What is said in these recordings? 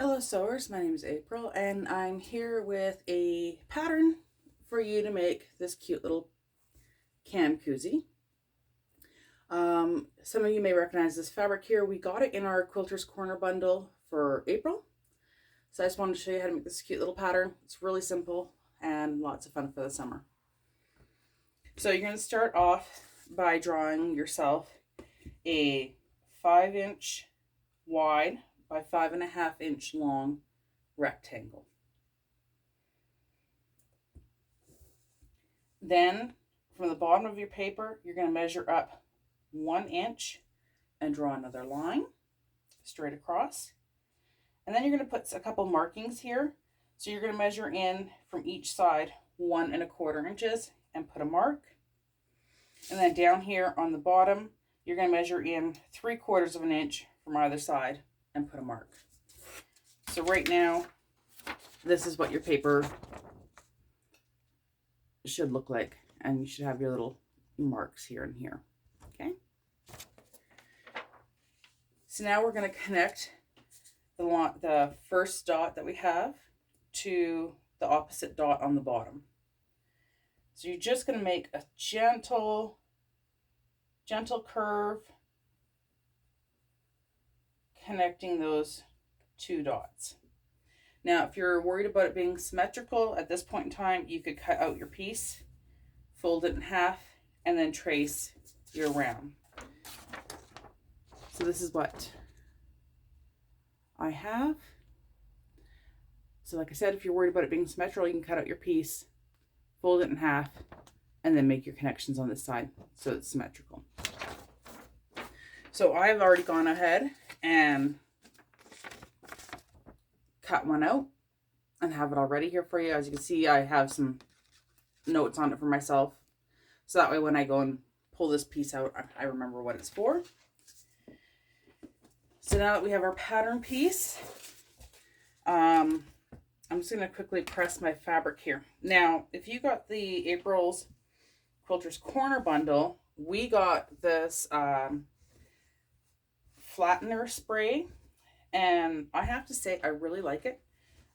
Hello sewers, my name is April and I'm here with a pattern for you to make this cute little can koozie. Some of you may recognize this fabric here. We got it in our Quilter's Corner bundle for April. So I just wanted to show you how to make this cute little pattern. It's really simple and lots of fun for the summer. So you're going to start off by drawing yourself a 5-inch wide by 5.5-inch long rectangle. Then from the bottom of your paper, you're going to measure up 1 inch and draw another line straight across. And then you're going to put a couple markings here. So you're going to measure in from each side 1.25 inches and put a mark. And then down here on the bottom, you're going to measure in 3/4 inch from either side and put a mark. So right now, this is what your paper should look like, and you should have your little marks here and here. Okay, so now we're going to connect the first dot that we have to the opposite dot on the bottom. So you're just going to make a gentle curve connecting those two dots. Now, if you're worried about it being symmetrical at this point in time, you could cut out your piece, fold it in half, and then trace your round. So this is what I have. So like I said, if you're worried about it being symmetrical, you can cut out your piece, fold it in half, and then make your connections on this side so it's symmetrical. So I've already gone ahead and cut one out and have it all ready here for you. As you can see, I have some notes on it for myself. So that way when I go and pull this piece out, I remember what it's for. So now that we have our pattern piece, I'm just going to quickly press my fabric here. Now, if you got the April's Quilter's Corner bundle, we got this flattener spray, and I have to say I really like it,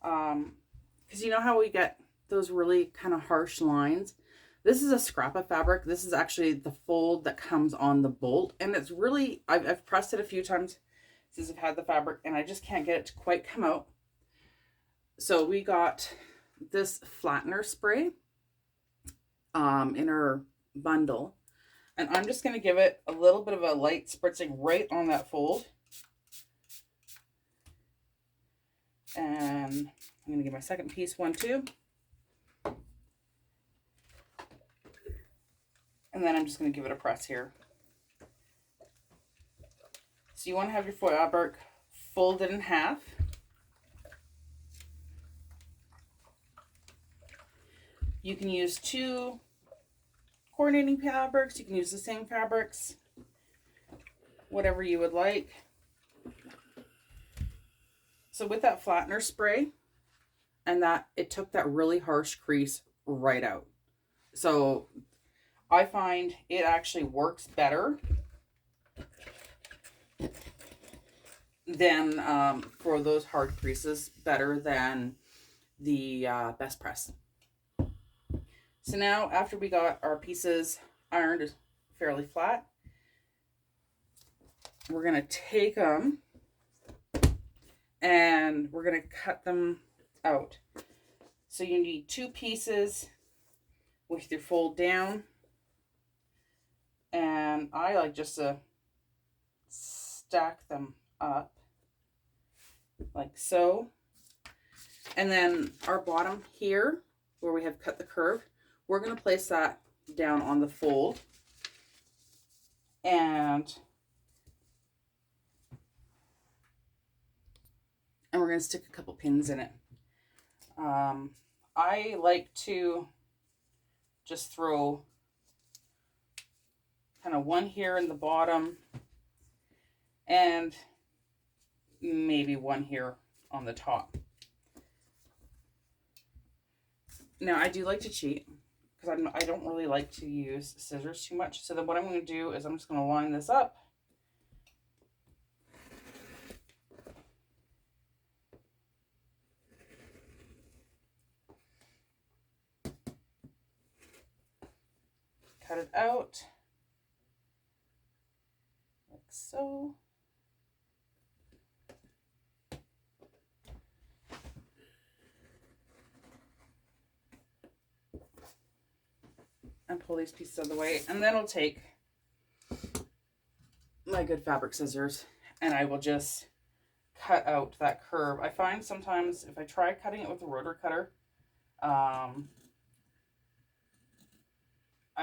because you know how we get those really kind of harsh lines. This is a scrap of fabric. This is actually the fold that comes on the bolt, and it's really, I've pressed it a few times since I've had the fabric, and I just can't get it to quite come out. So we got this flattener spray in our bundle, and I'm just going to give it a little bit of a light spritzing right on that fold. And I'm going to give my second piece one too. And then I'm just going to give it a press here. So you want to have your fabric folded in half. You can use two coordinating fabrics. You can use the same fabrics, whatever you would like. So with that flattener spray, and that it took that really harsh crease right out. So I find it actually works better than for those hard creases, better than the Best Press. So now, after we got our pieces ironed fairly flat, we're going to take them and we're going to cut them out. So you need 2 pieces with your fold down, and I like just to stack them up like so. And then our bottom here, where we have cut the curve, we're going to place that down on the fold, and we're going to stick a couple pins in it. I like to just throw kind of one here in the bottom and maybe one here on the top. Now, I do like to cheat because I don't really like to use scissors too much. So then what I'm going to do is I'm just going to line this up. cut it out like so. And pull these pieces out of the way. And then I'll take my good fabric scissors and I will just cut out that curve. I find sometimes if I try cutting it with a rotary cutter, I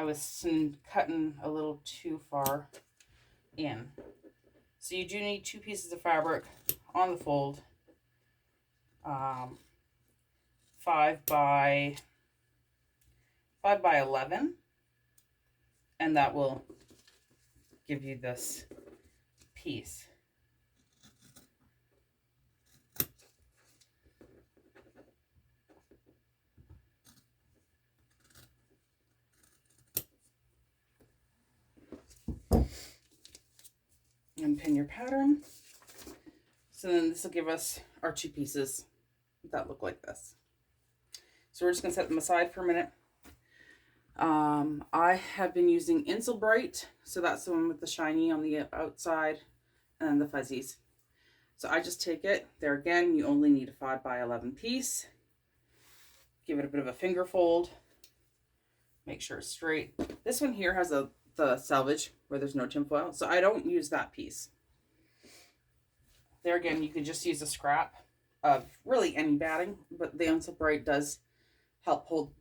was cutting a little too far in. So you do need 2 pieces of fabric on the fold, 5 by 11, and that will give you this piece. And pin your pattern. So then this will give us our 2 pieces that look like this. So we're just going to set them aside for a minute. I have been using Insel Bright, so that's the one with the shiny on the outside and the fuzzies. So I just take it. There again, you only need a 5 by 11 piece. Give it a bit of a finger fold. Make sure it's straight. This one here has the selvage where there's no tinfoil, so I don't use that piece. There again, you could just use a scrap of really any batting, but the Insel Bright does help hold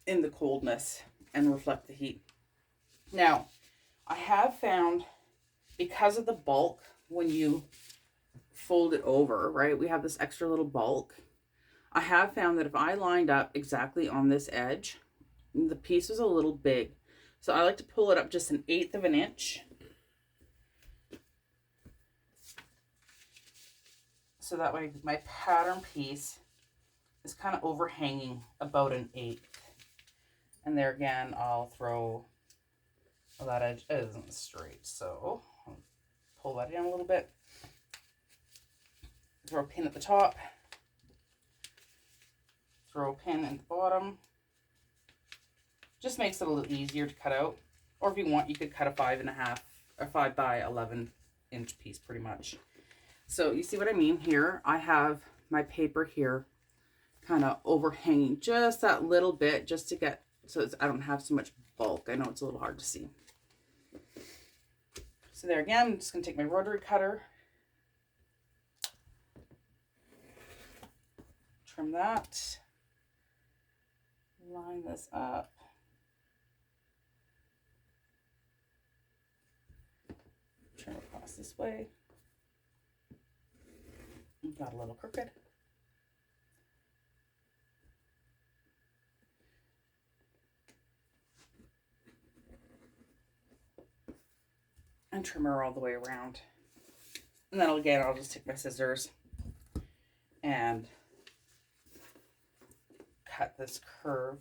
in the coldness and reflect the heat. Now, I have found, because of the bulk, when you fold it over, right, we have this extra little bulk. I have found that if I lined up exactly on this edge, the piece was a little big. So I like to pull it up just 1/8 of an inch. So that way my pattern piece is kind of overhanging about 1/8. And there again, I'll throw, well, that edge isn't straight, so I'll pull that in a little bit. Throw a pin at the top. Throw a pin at the bottom. Just makes it a little easier to cut out. Or if you want, you could cut a 5.5 or 5 by 11 inch piece pretty much. So you see what I mean here? I have my paper here kind of overhanging just that little bit, just to get, so I don't have so much bulk. I know it's a little hard to see. So there again, I'm just going to take my rotary cutter, trim that, line this up. Trim across this way. Got a little crooked. And trim her all the way around. And then again, I'll just take my scissors and cut this curve.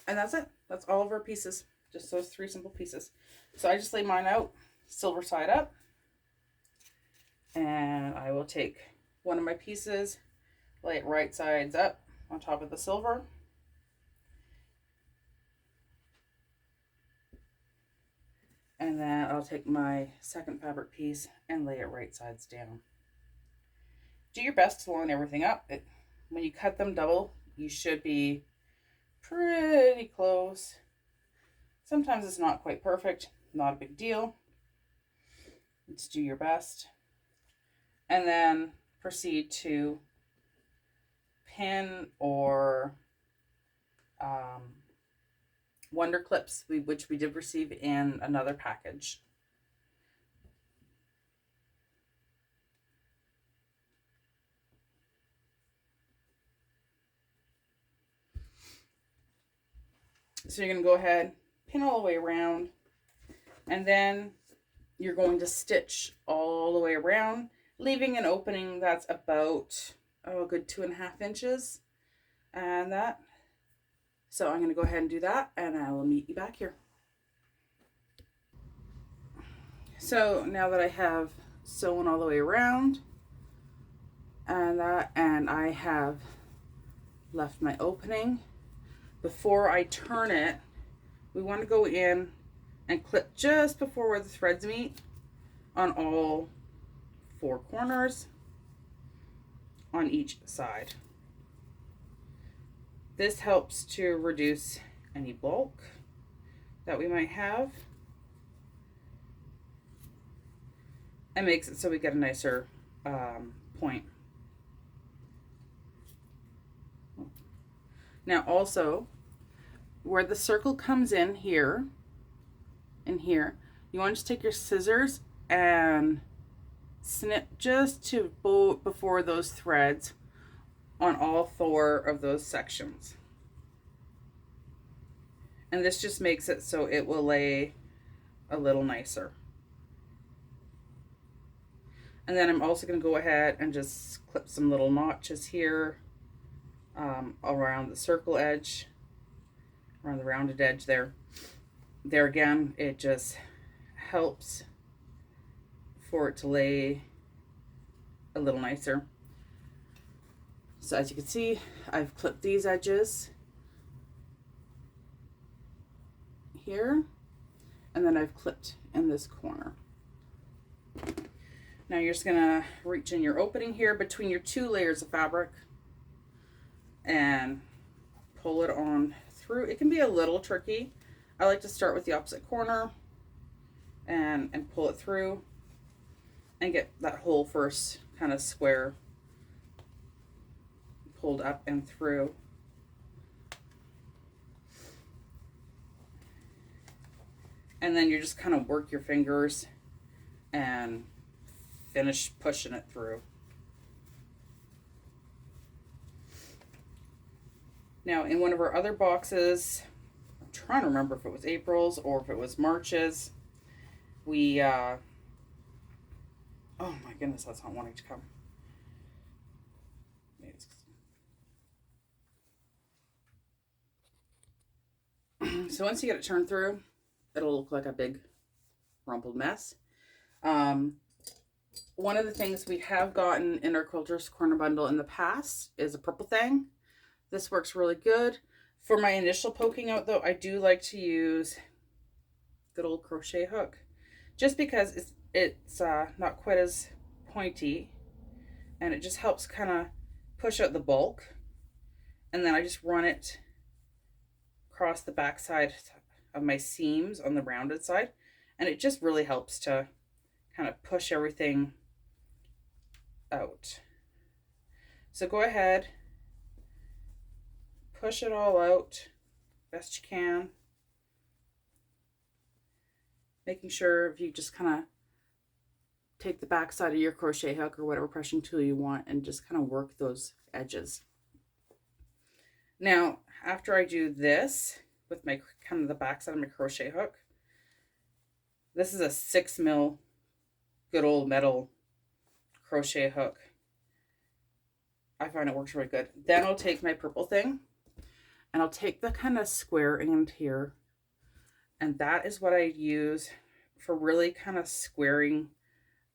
And that's it. That's all of our pieces. Just those 3 simple pieces. So I just lay mine out, silver side up. And I will take one of my pieces, lay it right sides up on top of the silver. And then I'll take my second fabric piece and lay it right sides down. Do your best to line everything up. When you cut them double, you should be pretty close. Sometimes it's not quite perfect, not a big deal. Let's do your best. And then proceed to pin or wonder clips, which we did receive in another package. So you're going to go ahead, pin all the way around, and then you're going to stitch all the way around. leaving an opening that's about, oh, a good 2.5 inches. And that. So I'm going to go ahead and do that, and I will meet you back here. So now that I have sewn all the way around and I have left my opening, before I turn it, we want to go in and clip just before where the threads meet on all 4 corners on each side. This helps to reduce any bulk that we might have and makes it so we get a nicer point. Now also, where the circle comes in here, you want to just take your scissors and snip just to before those threads on all 4 of those sections. And this just makes it so it will lay a little nicer. And then I'm also going to go ahead and just clip some little notches here around the circle edge, around the rounded edge there. There again, it just helps for it to lay a little nicer. So as you can see, I've clipped these edges here, and then I've clipped in this corner. Now you're just gonna reach in your opening here between your 2 layers of fabric and pull it on through. It can be a little tricky. I like to start with the opposite corner and pull it through and get that whole first kind of square pulled up and through. And then you just kind of work your fingers and finish pushing it through. Now in one of our other boxes, I'm trying to remember if it was April's or if it was March's, we oh my goodness, that's not wanting to come. So once you get it turned through, it'll look like a big rumpled mess. One of the things we have gotten in our Quilters Corner bundle in the past is a purple thing. This works really good. For my initial poking out though, I do like to use good old crochet hook, just because it's not quite as pointy, and it just helps kind of push out the bulk. And then I just run it across the back side of my seams on the rounded side, and it just really helps to kind of push everything out. So go ahead, push it all out best you can, making sure if you just kind of take the back side of your crochet hook or whatever pressing tool you want and just kind of work those edges. Now after I do this with my kind of the back side of my crochet hook, this is a 6mm good old metal crochet hook. I find it works really good. Then I'll take my purple thing and I'll take the kind of square end here, and that is what I use for really kind of squaring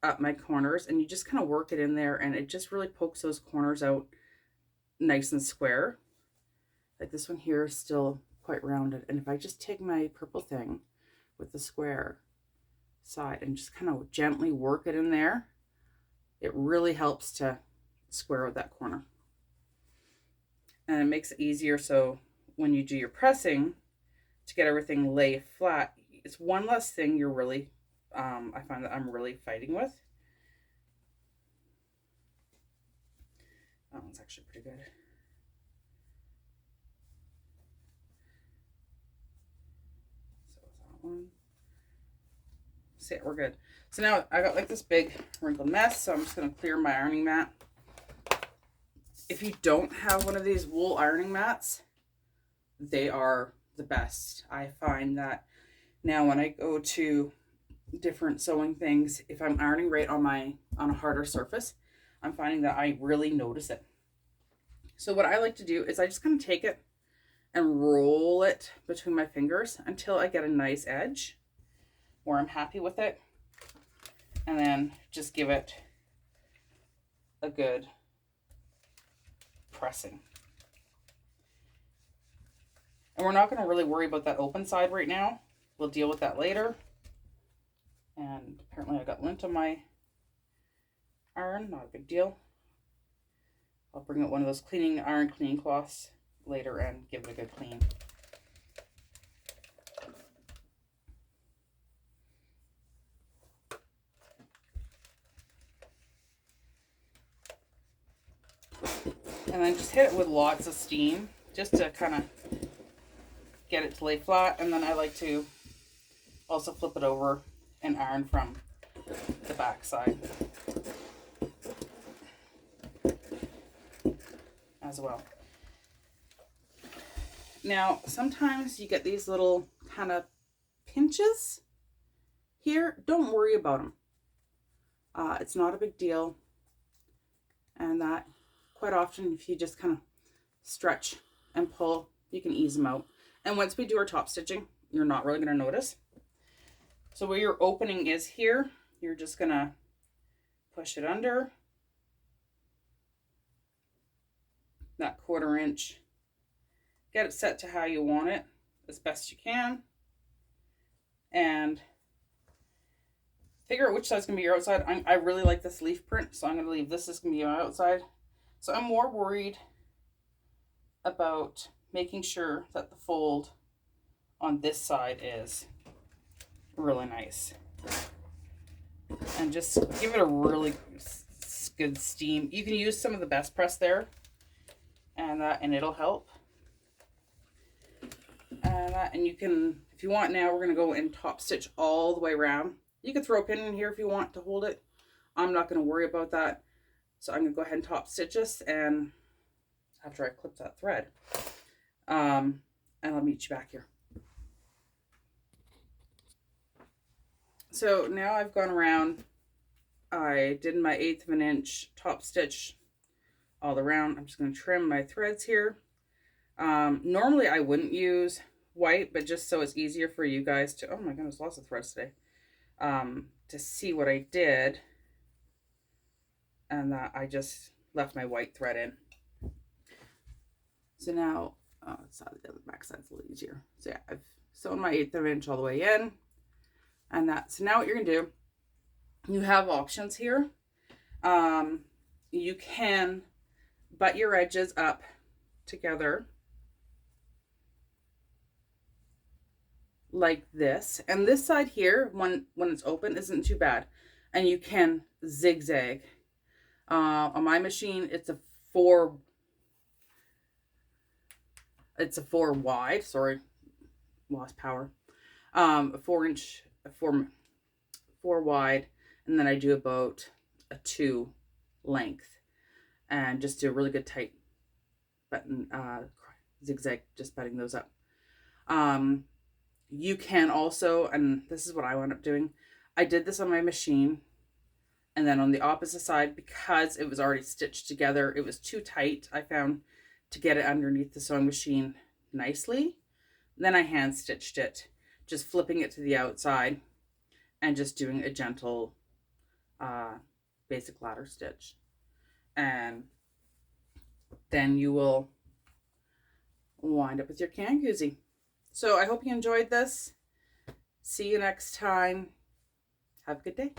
up my corners, and you just kind of work it in there and it just really pokes those corners out nice and square. Like this one here is still quite rounded, and if I just take my purple thing with the square side and just kind of gently work it in there, it really helps to square out that corner, and it makes it easier so when you do your pressing to get everything lay flat, it's one less thing you're really I find that I'm really fighting with. That one's actually pretty good. So that one. See it, we're good. So now I got like this big wrinkled mess, so I'm just going to clear my ironing mat. If you don't have one of these wool ironing mats, they are the best. I find that now when I go to different sewing things, if I'm ironing right on my on a harder surface, I'm finding that I really notice it. So what I like to do is I just kind of take it and roll it between my fingers until I get a nice edge where I'm happy with it. And then just give it a good pressing. And we're not going to really worry about that open side right now. We'll deal with that later. And apparently I got lint on my iron, not a big deal. I'll bring out one of those iron cleaning cloths later and give it a good clean. And then just hit it with lots of steam just to kind of get it to lay flat. And then I like to also flip it over and iron from the back side as well. Now, sometimes you get these little kind of pinches here. Don't worry about them. It's not a big deal. And that quite often, if you just kind of stretch and pull, you can ease them out. And once we do our top stitching, you're not really going to notice. So where your opening is here, you're just going to push it under that 1/4 inch. Get it set to how you want it as best you can. And figure out which side's going to be your outside. I really like this leaf print, so I'm going to leave this is going to be my outside. So I'm more worried about making sure that the fold on this side is really nice. And just give it a really good steam. You can use some of the best press there, and it'll help. And you can, if you want now, we're going to go and top stitch all the way around. You can throw a pin in here if you want to hold it. I'm not going to worry about that. So I'm going to go ahead and top stitch this, and after I clip that thread, and I'll meet you back here. So now I've gone around. I did my 1/8 of an inch top stitch all around. I'm just going to trim my threads here. Normally I wouldn't use white, but just so it's easier for you guys to, oh my goodness, lots of threads today, to see what I did, and that I just left my white thread in. So now, the back side's a little easier. So yeah, I've sewn my 1/8 of an inch all the way in, and that. So now what you're gonna do, you have options here. You can butt your edges up together like this, and this side here, when it's open, isn't too bad, and you can zigzag. On my machine, it's a 4 wide, sorry, lost power. 4 wide, and then I do about a 2 length, and just do a really good tight button, zigzag, just butting those up. You can also, and this is what I wound up doing, I did this on my machine, and then on the opposite side, because it was already stitched together, it was too tight, I found, to get it underneath the sewing machine nicely. Then I hand stitched it, just flipping it to the outside and just doing a gentle basic ladder stitch. And then you will wind up with your can koozie. So I hope you enjoyed this. See you next time. Have a good day.